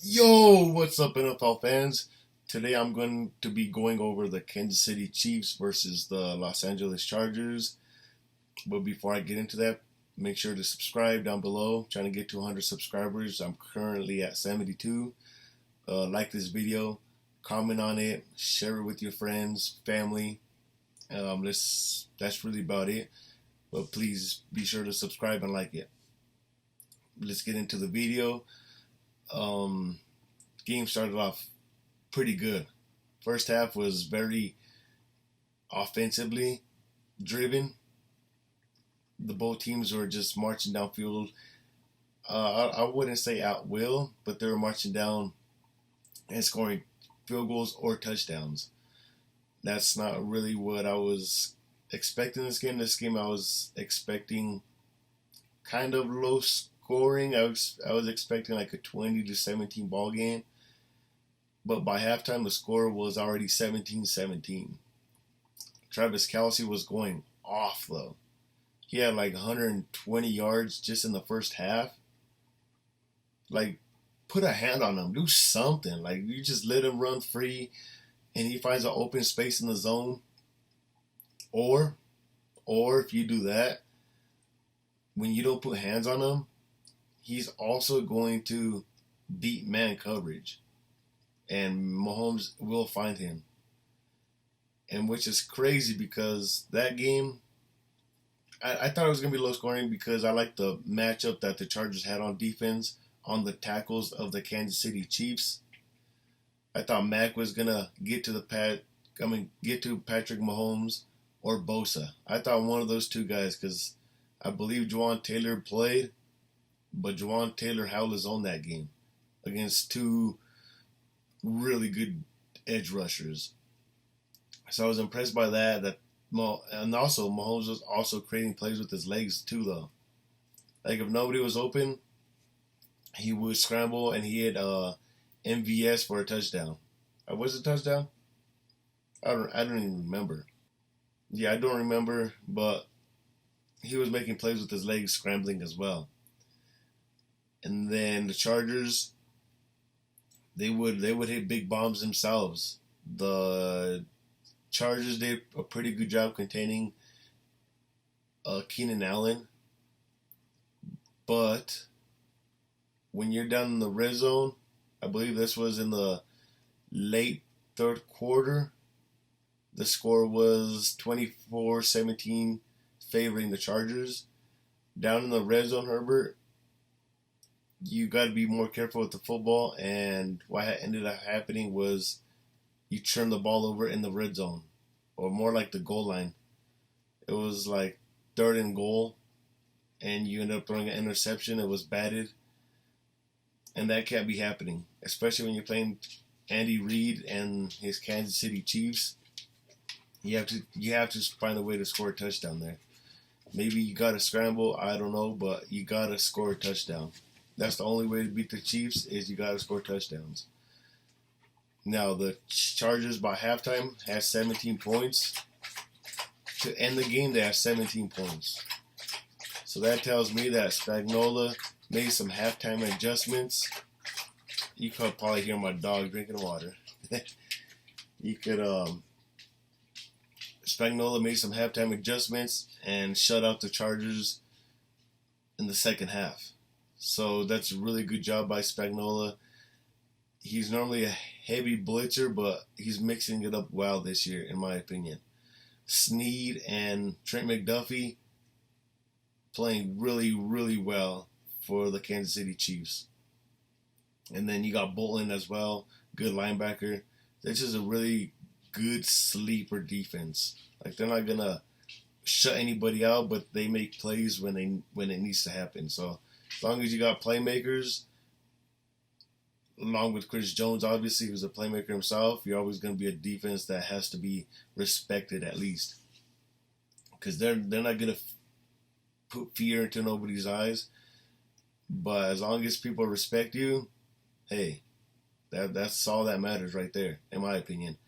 Yo, what's up, NFL fans? Today I'm going to be going over the Kansas City Chiefs versus the Los Angeles Chargers. But before I get into that, make sure to subscribe down below. Trying to get to 100 subscribers. I'm currently at 72. Like this video, comment on it, share it with your friends, family. That's really about it. But please be sure to subscribe and like it. Let's get into the video. Um, Game started off pretty good. First half was very offensively driven. The both teams were just marching downfield. I wouldn't say at will, but they were marching down and scoring field goals or touchdowns. That's not really what I was expecting this game. This game I was expecting kind of low scoring. I was expecting like a 20-17 ball game. But by halftime, the score was already 17-17. Travis Kelce was going off, though. He had like 120 yards just in the first half. Like, put a hand on him. Do something. Like, you just let him run free, and he finds an open space in the zone. Or if you do that, when you don't put hands on him, he's also going to beat man coverage. And Mahomes will find him. And which is crazy because that game, I thought it was going to be low scoring because I like the matchup that the Chargers had on defense on the tackles of the Kansas City Chiefs. I thought Mac was going to get to Patrick Mahomes or Bosa. I thought one of those two guys because I believe Juwan Taylor played, but Juwan Taylor held his own that game against two really good edge rushers. So I was impressed by that. And also Mahomes was also creating plays with his legs too, though. Like if nobody was open, he would scramble and he had MVS for a touchdown. Was it a touchdown? I don't even remember. Yeah, I don't remember, but he was making plays with his legs scrambling as well. And then the Chargers, they would hit big bombs themselves. The Chargers did a pretty good job containing Keenan Allen, but when you're down in the red zone, I believe this was in the late third quarter, the score was 24-17 favoring the Chargers. Down in the red zone, Herbert, you got to be more careful with the football, and what ended up happening was you turn the ball over in the red zone, or more like the goal line. It was like third and goal, and you end up throwing an interception. It was batted, and that can't be happening, especially when you're playing Andy Reid and his Kansas City Chiefs. You have to find a way to score a touchdown there. Maybe you got to scramble, I don't know, but you got to score a touchdown. That's the only way to beat the Chiefs is you got to score touchdowns. Now, the Chargers by halftime had 17 points. To end the game, they had 17 points. So that tells me that Spagnuolo made some halftime adjustments. You could probably hear my dog drinking water. Spagnuolo made some halftime adjustments and shut out the Chargers in the second half. So that's a really good job by Spagnuolo. He's normally a heavy blitzer, but he's mixing it up well this year, in my opinion. Snead and Trent McDuffie playing really, really well for the Kansas City Chiefs. And then you got Bolton as well, good linebacker. This is a really good sleeper defense. Like they're not gonna shut anybody out, but they make plays when it needs to happen. So as long as you got playmakers, along with Chris Jones, obviously, who's a playmaker himself, you're always going to be a defense that has to be respected at least. Because they're not going to put fear into nobody's eyes. But as long as people respect you, hey, that's all that matters right there, in my opinion.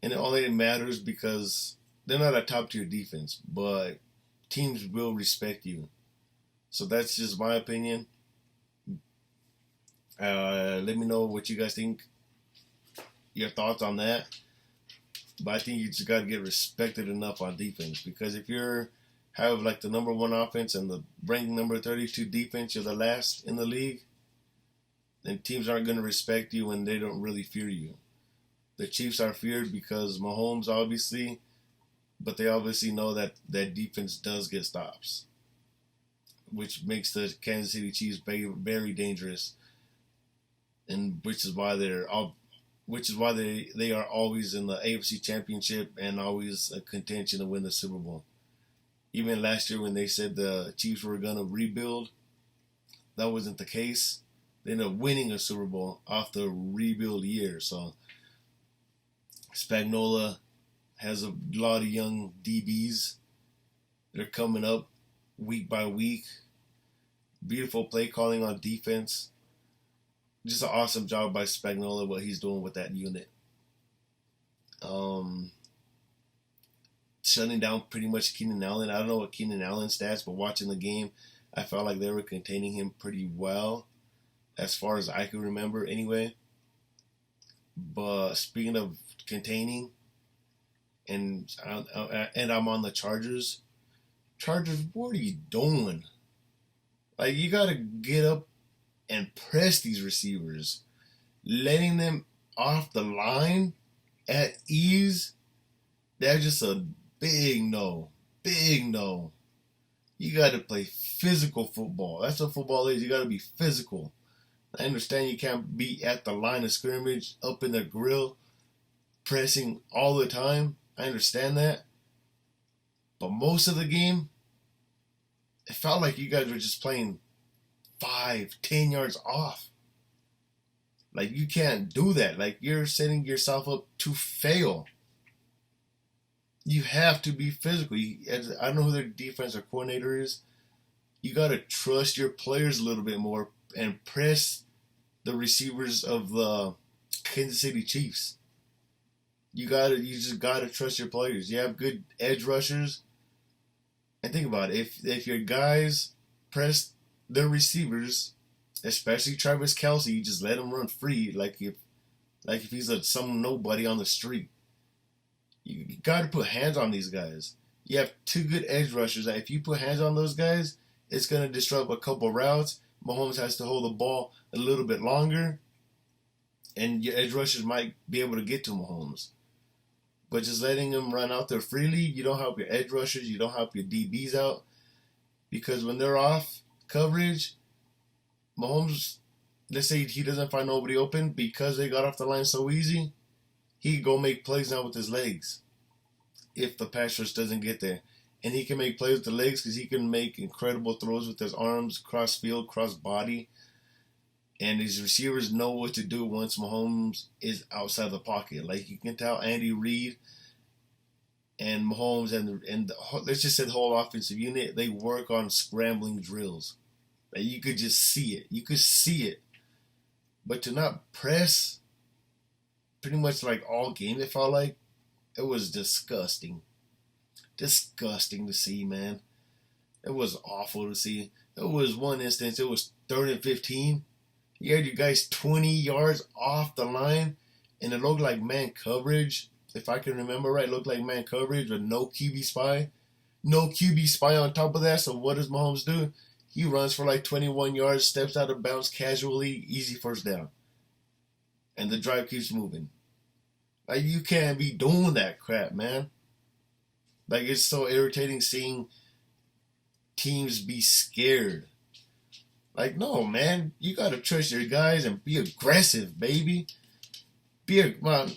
And it only matters because they're not a top-tier defense, but teams will respect you. So that's just my opinion. Let me know what you guys think, your thoughts on that. But I think you just got to get respected enough on defense, because if you're have like the number one offense and the ranked number 32 defense, you're the last in the league, then teams aren't going to respect you when they don't really fear you. The Chiefs are feared because Mahomes, obviously, but they obviously know that that defense does get stops, which makes the Kansas City Chiefs very, very dangerous, and which is why they are always in the AFC Championship and always a contention to win the Super Bowl. Even last year when they said the Chiefs were going to rebuild, that wasn't the case. They ended up winning a Super Bowl off the rebuild year. So Spagnuolo has a lot of young DBs. They're coming up week by week. Beautiful play calling on defense. Just an awesome job by Spagnuolo, what he's doing with that unit. Shutting down pretty much Keenan Allen. I don't know what Keenan Allen's stats, but watching the game, I felt like they were containing him pretty well, as far as I can remember anyway. But speaking of containing, and I'm on the Chargers. Chargers, what are you doing? Like, you got to get up and press these receivers. Letting them off the line at ease, that's just a big no. Big no. You got to play physical football. That's what football is. You got to be physical. I understand you can't be at the line of scrimmage, up in the grill, pressing all the time. I understand that. But most of the game, it felt like you guys were just playing 5-10 yards off. Like, you can't do that. Like, you're setting yourself up to fail. You have to be physical. I don't know who their defensive coordinator is. You got to trust your players a little bit more and press the receivers of the Kansas City Chiefs. You just gotta trust your players. You have good edge rushers. And think about it. If your guys press their receivers, especially Travis Kelce, you just let him run free like if he's some nobody on the street. You got to put hands on these guys. You have two good edge rushers that if you put hands on those guys, it's going to disrupt a couple routes. Mahomes has to hold the ball a little bit longer, and your edge rushers might be able to get to Mahomes. But just letting them run out there freely, you don't help your edge rushers, you don't help your DBs out, because when they're off coverage, Mahomes, let's say he doesn't find nobody open because they got off the line so easy, he can go make plays now with his legs if the pass rush doesn't get there. And he can make plays with the legs because he can make incredible throws with his arms, cross field, cross body. And his receivers know what to do once Mahomes is outside the pocket. Like, you can tell Andy Reid and Mahomes and let's just say the whole offensive unit, they work on scrambling drills. Like, you could just see it. You could see it. But to not press pretty much like all game, it felt like, it was disgusting. Disgusting to see, man. It was awful to see. There was one instance, it was 3rd and 15. You had you guys 20 yards off the line, and it looked like man coverage. If I can remember right, it looked like man coverage with no QB spy. No QB spy on top of that, so what does Mahomes do? He runs for like 21 yards, steps out of bounds casually, easy first down. And the drive keeps moving. Like, you can't be doing that crap, man. Like, it's so irritating seeing teams be scared. Like, no, man. You got to trust your guys and be aggressive, baby. Well,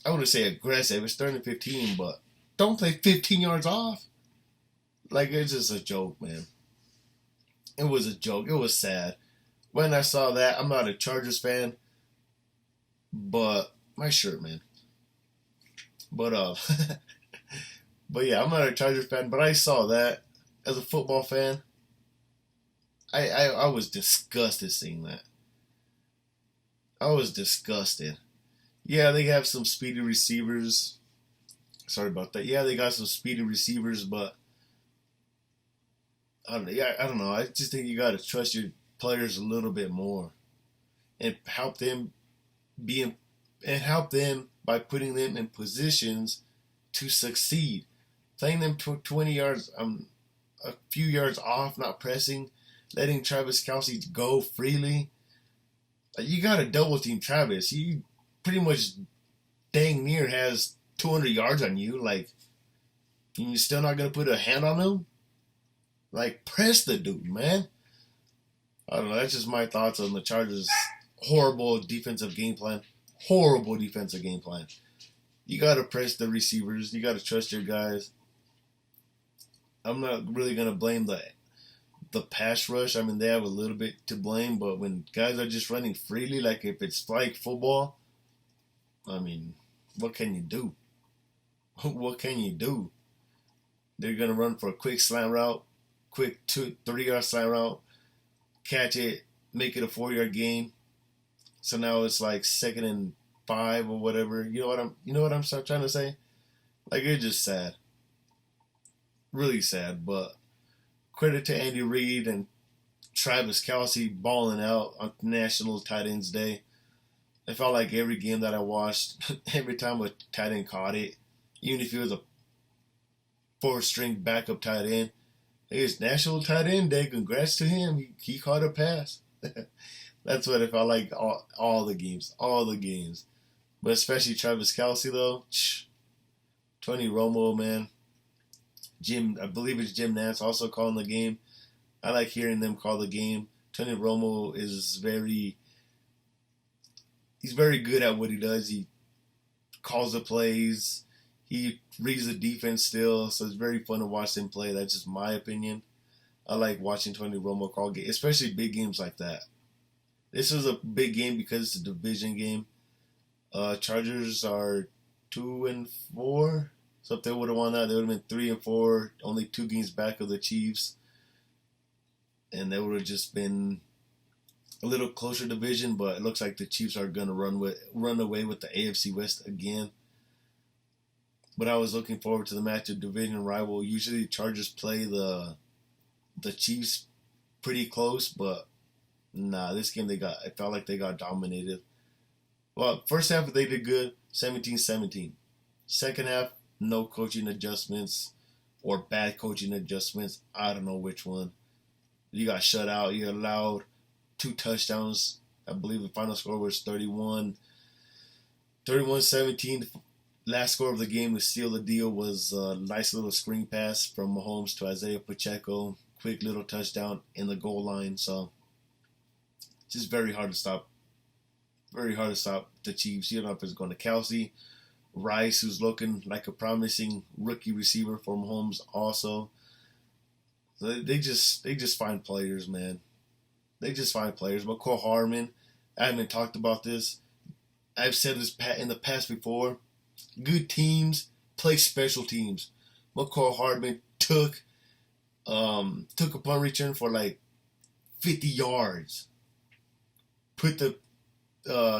I wouldn't say aggressive. It's 3rd and 15, but don't play 15 yards off. Like, it's just a joke, man. It was a joke. It was sad. When I saw that, I'm not a Chargers fan, but my shirt, man. But but yeah, I'm not a Chargers fan, but I saw that as a football fan. I was disgusted seeing that. I was disgusted. Yeah, they have some speedy receivers. Sorry about that. Yeah, they got some speedy receivers, but I don't know. I just think you got to trust your players a little bit more. and help them be in, and help them by putting them in positions to succeed. Playing them 20 yards, a few yards off, not pressing, letting Travis Kelce go freely. You got to double team Travis. He pretty much dang near has 200 yards on you. Like, you're still not going to put a hand on him? Like, press the dude, man. I don't know. That's just my thoughts on the Chargers' horrible defensive game plan. Horrible defensive game plan. You got to press the receivers. You got to trust your guys. I'm not really going to blame the pass rush. I mean, they have a little bit to blame, but when guys are just running freely, like if it's flag football, I mean, what can you do? What can you do? They're going to run for a quick slant route, quick 2-3 yard slant route, catch it, make it a 4-yard gain. So now it's like 2nd and 5 or whatever. You know what I'm trying to say? Like, it's just sad. Really sad, but credit to Andy Reid and Travis Kelce balling out on National Tight Ends Day. It felt like every game that I watched, every time a tight end caught it, even if he was a 4th-string backup tight end, it's National Tight End Day. Congrats to him. He caught a pass. That's what it felt like all the games. All the games. But especially Travis Kelce, though. Tony Romo, man. I believe it's Jim Nantz also calling the game. I like hearing them call the game. Tony Romo is he's very good at what he does. He calls the plays. He reads the defense still, so it's very fun to watch him play. That's just my opinion. I like watching Tony Romo call games, especially big games like that. This is a big game because it's a division game. Chargers are 2-4. So if they would have won that, they would have been 3-4, only 2 games back of the Chiefs. And they would have just been a little closer division, but it looks like the Chiefs are going to run away with the AFC West again. But I was looking forward to the match of division rival. Usually the Chargers play the Chiefs pretty close, but nah, this game it felt like they got dominated. Well, first half they did good, 17-17. Second half, no coaching adjustments or bad coaching adjustments. I don't know which one. You got shut out. You allowed 2 touchdowns. I believe the final score was 31-17. Last score of the game to seal the deal was a nice little screen pass from Mahomes to Isaiah Pacheco. Quick little touchdown in the goal line. So it's just very hard to stop. Very hard to stop the Chiefs. You don't know if it's going to Kelce. Rice, who's looking like a promising rookie receiver for Mahomes also. So they just find players, man. They just find players. McCall Hardman, I haven't talked about this. I've said this in the past before. Good teams play special teams. McCall Hardman took a punt return for like 50 yards. Put the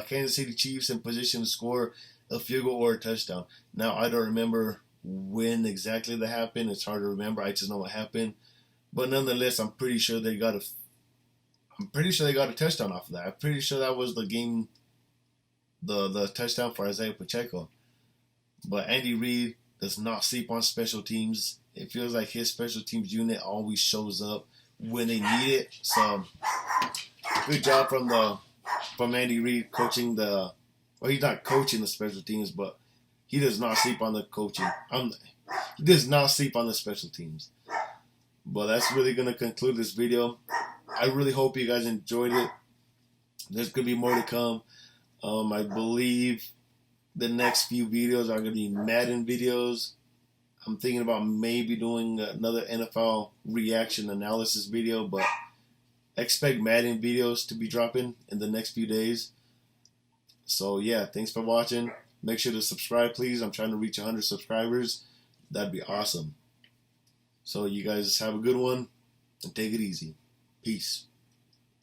Kansas City Chiefs in position to score a field goal or a touchdown. Now, I don't remember when exactly that happened. It's hard to remember. I just know what happened. But nonetheless, I'm pretty sure they got a touchdown off of that. I'm pretty sure that was the game, the touchdown for Isaiah Pacheco. But Andy Reid does not sleep on special teams. It feels like his special teams unit always shows up when they need it. So, good job from Andy Reid coaching well, he's not coaching the special teams, but he does not sleep on the coaching. He does not sleep on the special teams. But that's really going to conclude this video. I really hope you guys enjoyed it. There's going to be more to come. I believe the next few videos are going to be Madden videos. I'm thinking about maybe doing another NFL reaction analysis video, but expect Madden videos to be dropping in the next few days. So yeah, thanks for watching. Make sure to subscribe, please. I'm trying to reach 100 subscribers. That'd be awesome. So you guys have a good one and take it easy. Peace.